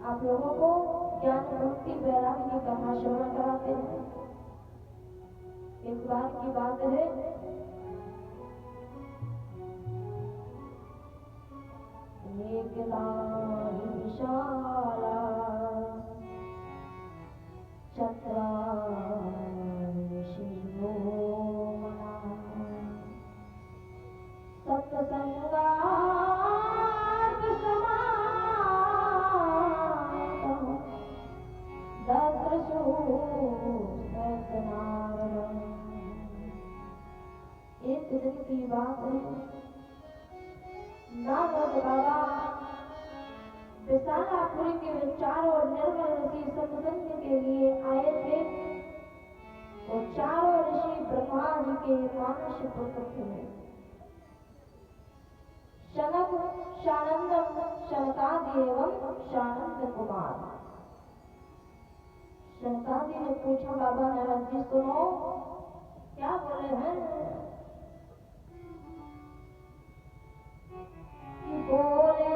आप लोगों को ज्ञान भक्ति वैराग्य का श्रवण कराते हैं। एक बार की बात है, एक लाही विशाला चत्राणि शिरोमणा सत्संगात् समाहितः ददृशु सत्नारायणं। एक दिन की बात है, नारद बाबा विशालापुरी के विचारों और निर्मल ऋषि सत्संग के लिए आए थे। और चारों ऋषि ब्रह्मा जी के मानस पुत्र थे। शनक, शानंदम, शनकादि एवं शानंद कुमार। शनकादि ने पूछा, बाबा नारद जी सुनो, क्या बोले हैं? बोले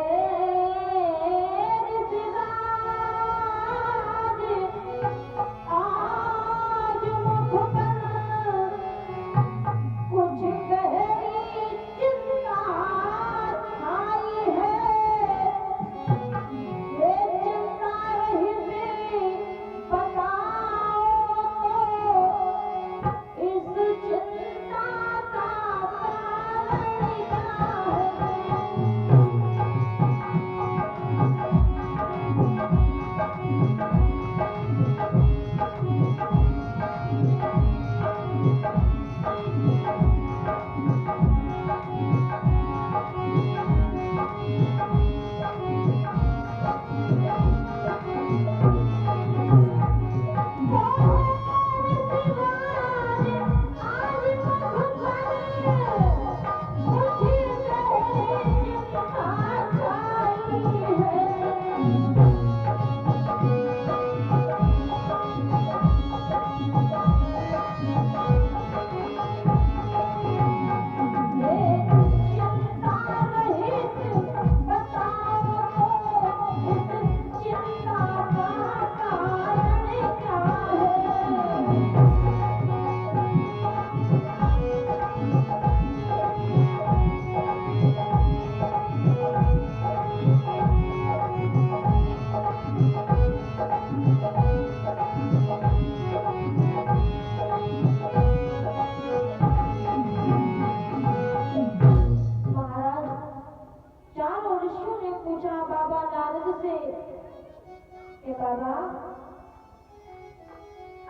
बाबा,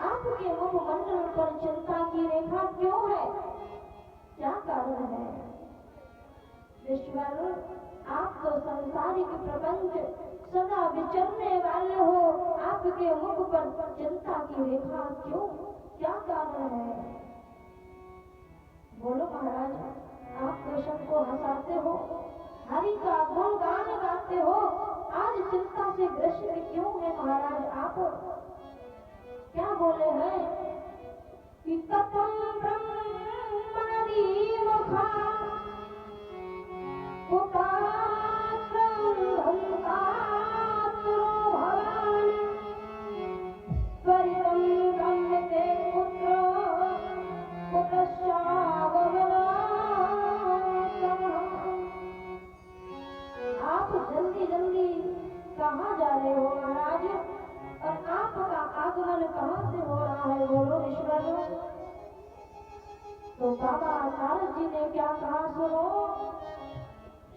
आपके मुखमंडल पर चिंता की रेखा क्यों है? क्या कारण है? ईश्वर, आप तो संसारिक प्रपंच सदा विचरने वाले हो, आपके मुख पर चिंता की रेखा क्यों? क्या कारण है? बोलो महाराज, आप तो सबको हंसाते हो, हरि का गुणगान गाते हो, आज चिंता से ग्रसित क्यों है महाराज आप? क्या बोले हैं कि कथम ब्रह्मणि मुखा कुटात्रं धन्तात्रो भवान् त्वरितं गम्यते पुत्रो कुतश्चागमनात्। आप जल्दी जल्दी कहाँ जा रहे हो महाराज? और आपका आगमन कहाँ से हो रहा है? बोलो ईश्वर। तो बाबा नारद जी ने क्या कहा सुनो।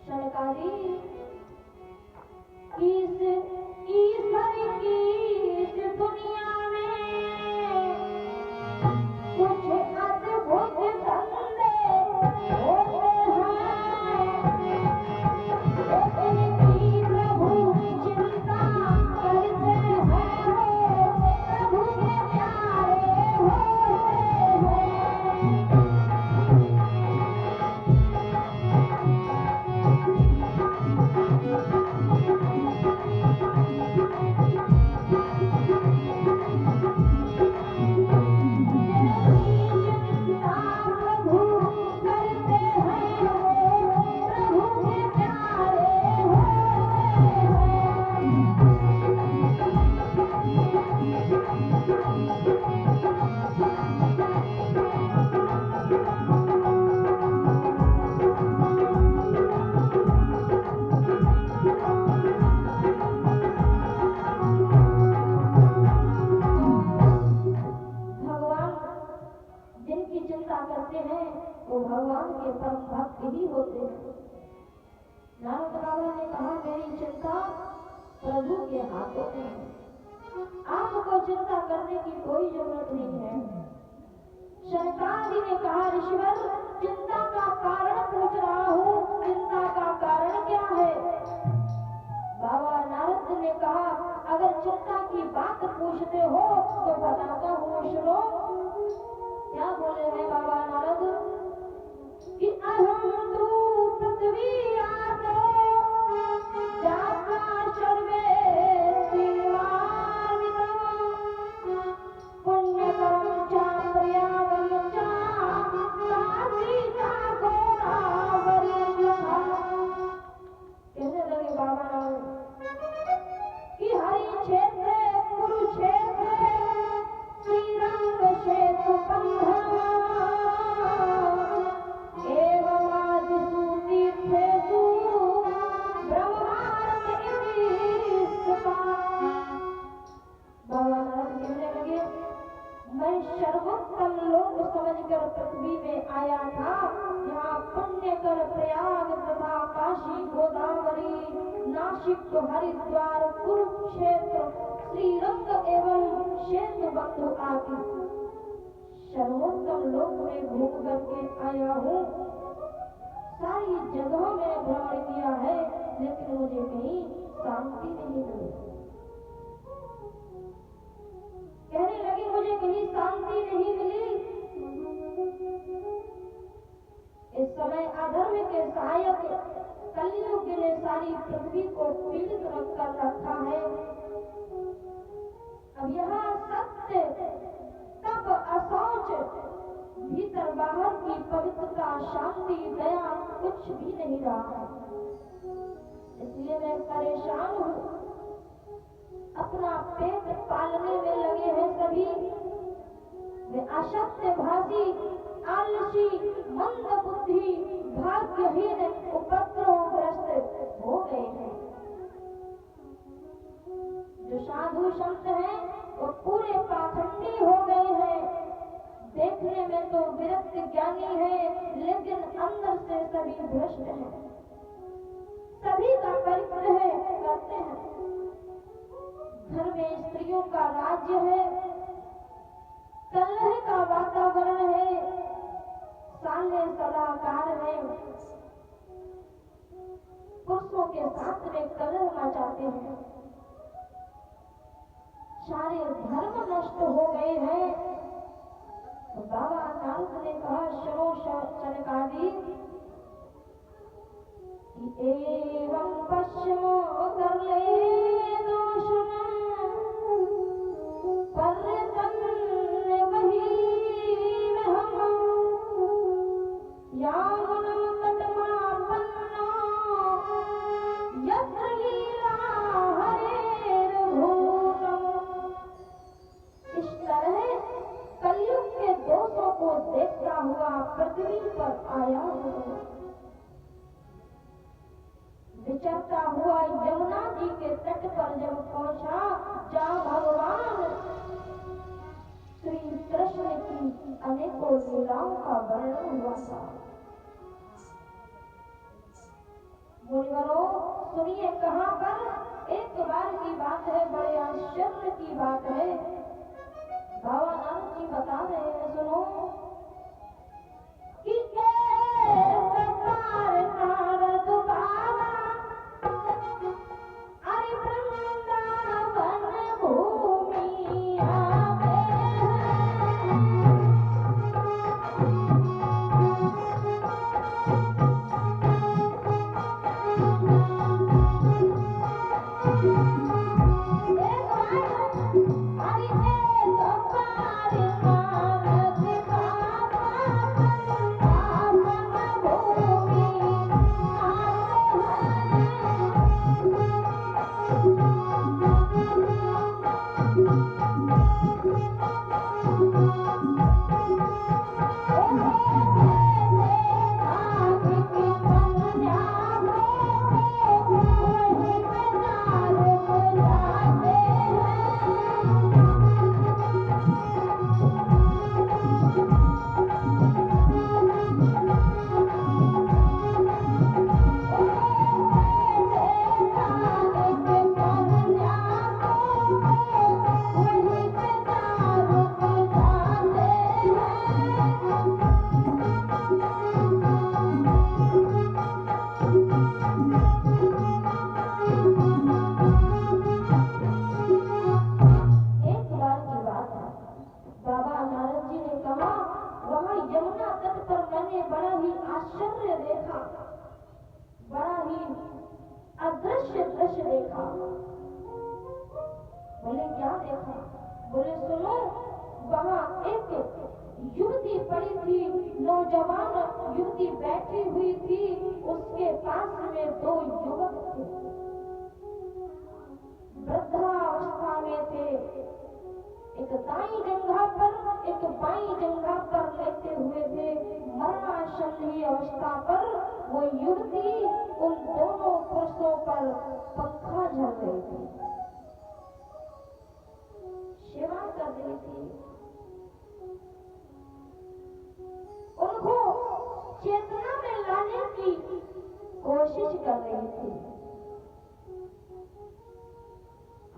शनकादि, इस ईश्वर की इस दुनिया में कुछ अद्भुत धंधे होते हैं, इनकी प्रभु चिंता करते हैं, प्रभु के प्यारे होते हैं। बाबा ने कहा मेरी चिंता प्रभु के हाथों में है, आपको चिंता करने की कोई जरूरत नहीं है। शनकादि ने कहा ऋषिवर चिंता का कारण पूछ रहा हूँ, चिंता का कारण क्या है? बाबा नारद ने कहा अगर चिंता की बात पूछते हो तो बताता हूँ, सुनो। क्या बोले हैं बाबा नारद कि अहम तू पृथ्वी आतो जाता सर्वे पुण्य कर्म चा प्रयागम चा काशी चा गोदावरी। कहने लगे बाबा नारद कि हरि क्षेत्र कुरुक्षेत्र श्रीरंग क्षेत्र एवमादिषु तीर्थेषु ब्रह्मांड इति स्थिता। बाबा नारद कहने लगे मैं सर्वोत्तम लोक समझकर पृथ्वी में आया था, यहाँ पुण्य कर प्रयाग तथा काशी गोदावरी नासिक हरिद्वार कुरुक्षेत्र श्रीरंग एवं क्षेत्र बंधु आदि सर्वोत्तम लोक में घूम करके आया हूँ। सारी जगहों में भ्रमण किया है, लेकिन मुझे कहीं शांति नहीं मिली। कहने लगे मुझे कहीं शांति नहीं मिली। इस समय अधर्म के सहायक कलयुग ने सारी पृथ्वी को पीड़ित कर रखा है। अब यहाँ सत्य तप असौच भीतर बाहर की पवित्रता शांति दया कुछ भी नहीं रहा है, इसलिए मैं परेशान हूँ। अपना पेट पालने में लगे हैं सभी, वे असत्य भाषी आलसी मंद बुद्धि भाग्यहीन उपद्रवग्रस्त हो गए हैं। जो साधु संत हैं वो पूरे पाखंडी हो गए हैं। देखने में तो विरक्त ज्ञानी है, लेकिन अंदर से सभी भ्रष्ट हैं। सभी का परिग्रह करते हैं। घर में स्त्रियों का राज्य है, कलह का वातावरण है, साले सलाहकार है, पुरुषों के साथ में कलह मचाते हैं। सारे धर्म नष्ट हो गए हैं। तो बाबा नारद ने कहा सुनो शनकादि, एवं पश्चिमो कर ले दोषम पर्यटन वही हम यावनम तटमापन्नो यत्र लीला हरेर भूतम। इस तरह कलयुग के दोषों को देखता हुआ पृथ्वी पर आया हूँ। विचरता हुआ यमुना जी के तट पर जब पहुंचा, जहाँ भगवान श्री कृष्ण की अनेकों लीलाओं का वर्णन हुआ था। मुनिवरों सुनिए, कहाँ पर एक बार की बात है, बड़े आश्चर्य की बात है। बाबा नारद जी बता रहे हैं, सुनो कि नारद बाबा अरे वृंदावन भूमि आवे बोले क्या देखा? बोले सुनो, वहां एक युवती पड़ी थी, नौजवान युवती बैठी हुई थी, उसके पास में दो युवक थे, वृद्धावस्था में थे, एक दाई जंघा पर एक बाई जंघा पर लेटे हुए थे, मरणासन्न अवस्था पर वो युवती उन दोनों पुरुषों पर पंखा झल रही थी, सेवा कर रही थी, उनको चेतना में लाने की कोशिश कर रही थी।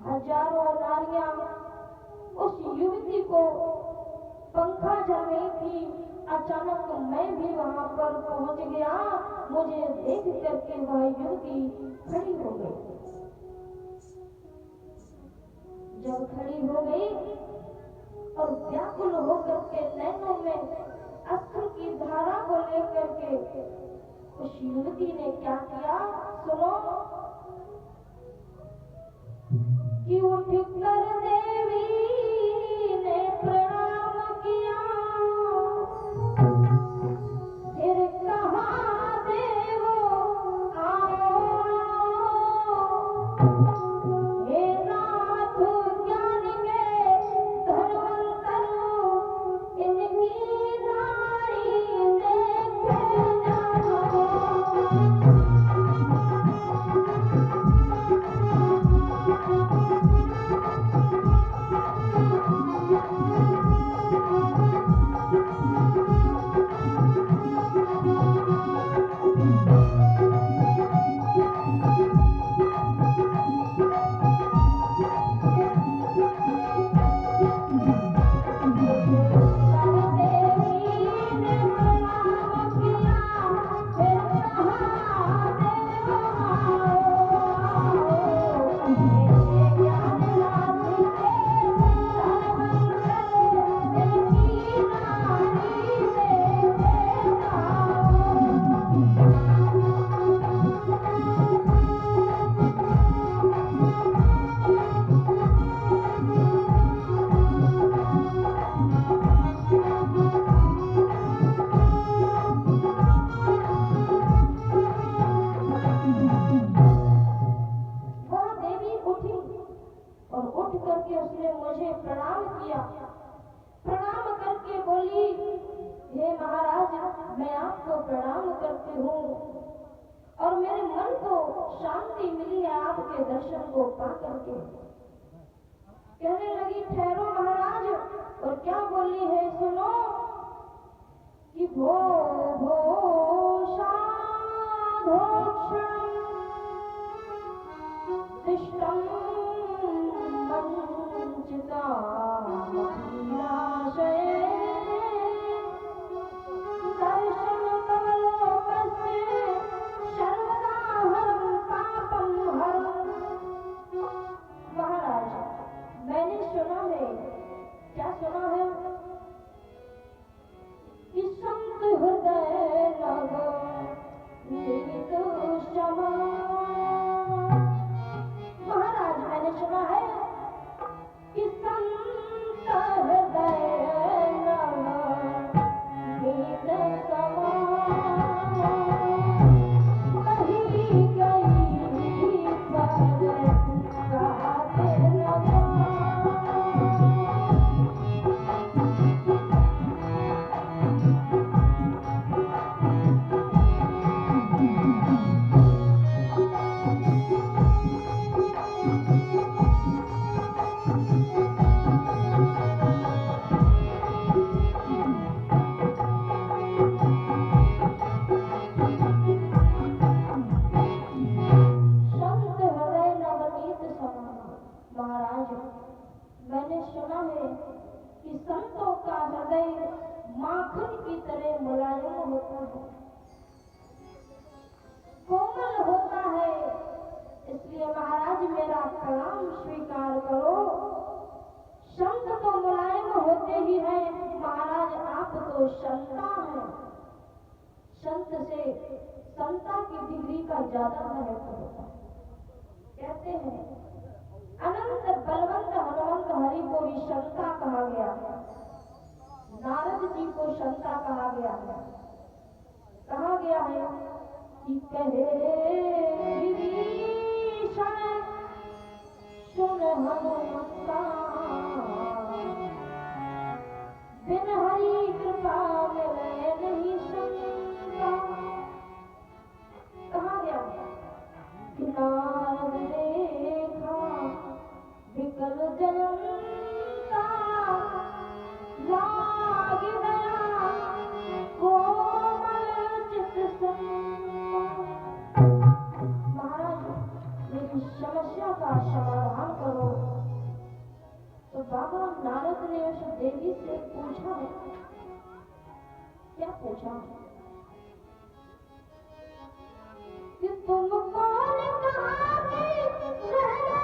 हजारों नारियां उस युवती को पंखा झल रही थी। अचानक मैं भी वहां पर पहुंच गया, मुझे देख करके वह युवती खड़ी हो गई। जब खड़ी हो गई और व्याकुल होकर के नैनों में अश्रु की धारा को लेकर के उस युवती ने क्या किया? सुनो, कि उठ कर देवी ने प्रणाम किया, फिर कहा देवो आओ, हे नाथ ज्ञान के धनवंतर, इनकी नारी देखे जाओ। कहने लगी, ठहरो महाराज। और क्या बोली है सुनो, कि भो भो साधोक्षणं दिष्टं वञ्चितामखिलाशये, दर्शन कमलोकस्य सर्वदा हरं पापं हरम्। महाराज, मैंने सुना है, क्या सुना है? कि संत हृदय नव नीत क्षमा। महाराज, मैंने सुना है कि संत हृदय नव नीत क्षमा, कही गई पर कहते लगा। महाराज, मैंने सुना है कि संतों का हृदय माखन की तरह मुलायम होता है, कोमल होता है। इसलिए महाराज, मेरा प्रणाम स्वीकार करो। संत तो मुलायम होते ही हैं महाराज, आप तो संता हैं। संत से संता की डिग्री का ज्यादा महत्व होता है। कहते हैं अनंत बलवंत हनुमंत हरि को भी शंका कहा गया, नारद जी को शंका कहा गया है। कहा गया है कि कहे विभीषण सुन हनुमंता, बिन हरि कृपा मिले नहीं शंका। कहा गया कि नारद देखा विकल जनता, लाग गया कोमल चित संता। महाराज मेरी समस्या का समाधान करो। तो बाबा नारद ने उस देवी से पूछा है, क्या पूछा कि तुम कौन कहाँ की रहने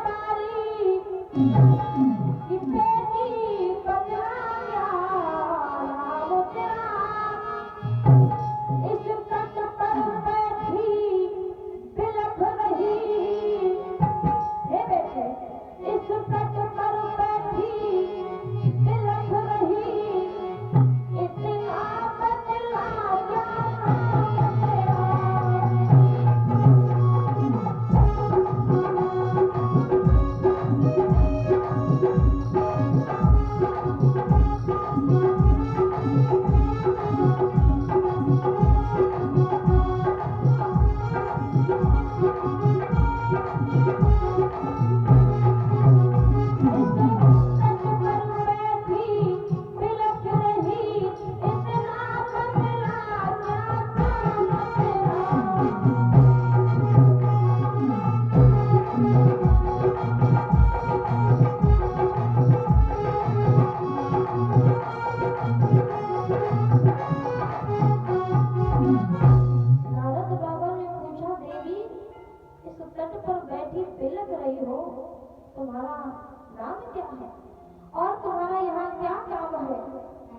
वाली, कि बेटी बदला नाम तेरा, इस तट पर बैठी बिलख रही। हे बेटे, इस तट पर बैठी बिलख रही, इतना बदला क्या नाम तेरा। नारद बाबा ने पूछा, देवी इस तट पर बैठी बिलख रही हो, तुम्हारा नाम क्या है और तुम्हारा यहाँ क्या काम है?